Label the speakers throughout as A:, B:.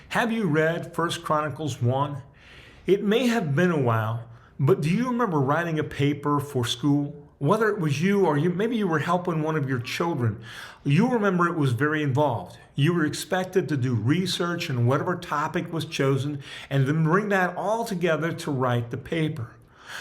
A: Have you read 1 Chronicles 1? It may have been a while, but do you remember writing a paper for school? Whether it was you or maybe you were helping one of your children, you remember it was very involved. You were expected to do research on whatever topic was chosen and then bring that all together to write the paper.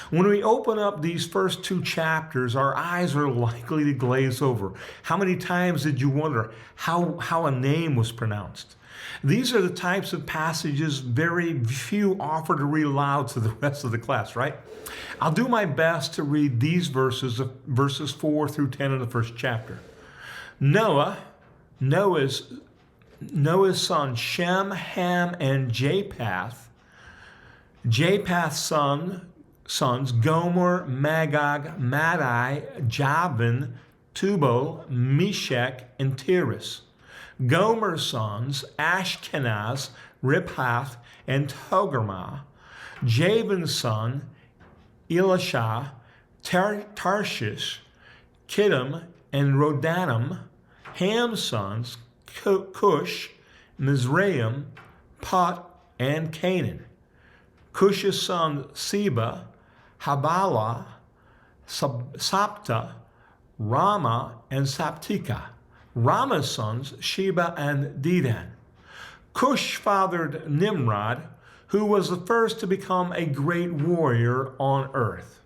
A: When we open up these first two chapters, our eyes are likely to glaze over. How many times did you wonder how a name was pronounced? These are the types of passages very few offer to read aloud to the rest of the class, right? I'll do my best to read these verses 4 through 10 in the first chapter. Noah's son Shem, Ham, and Japheth. Japheth's sons Gomer, Magog, Madai, Javan, Tubal, Meshach, and Tiras. Gomer's sons Ashkenaz, Riphath, and Togarmah. Javan's son Elisha, Tarshish, Kittim, and Rodanim. Ham's sons Cush, Mizraim, Put, and Canaan. Cush's son Seba, Havilah, Sapta, Rama, and Saptika. Rama's sons Sheba and Dedan. Cush fathered Nimrod, who was the first to become a great warrior on earth.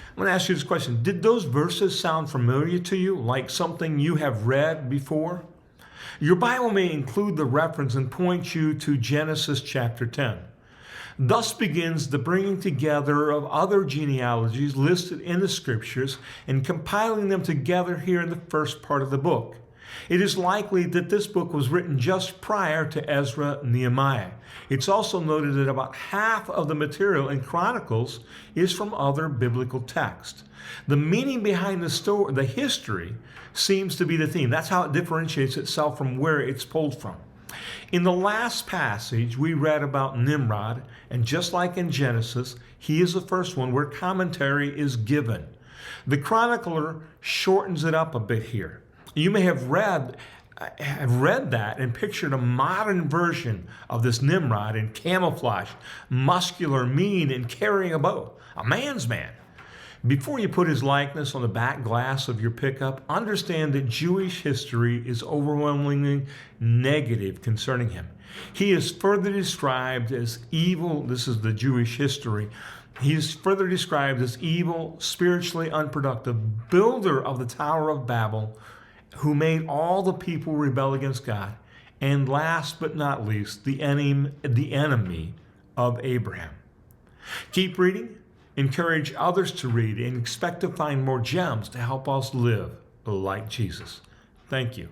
A: I'm going to ask you this question. Did those verses sound familiar to you, like something you have read before? Your Bible may include the reference and point you to Genesis chapter 10. Thus begins the bringing together of other genealogies listed in the scriptures and compiling them together here in the first part of the book. It is likely that this book was written just prior to Ezra and Nehemiah. It's also noted that about half of the material in Chronicles is from other biblical texts. The meaning behind the story, the history, seems to be the theme. That's how it differentiates itself from where it's pulled from. In the last passage, we read about Nimrod, and just like in Genesis, he is the first one where commentary is given. The chronicler shortens it up a bit here. You may have read that and pictured a modern version of this Nimrod in camouflage, muscular, mean, and carrying a bow, a man's man. Before you put his likeness on the back glass of your pickup, understand that Jewish history is overwhelmingly negative concerning him. He is further described as evil. This is the Jewish history. He is further described as evil, spiritually unproductive, builder of the Tower of Babel, who made all the people rebel against God, and last but not least, the enemy of Abraham. Keep reading. Encourage others to read and expect to find more gems to help us live like Jesus. Thank you.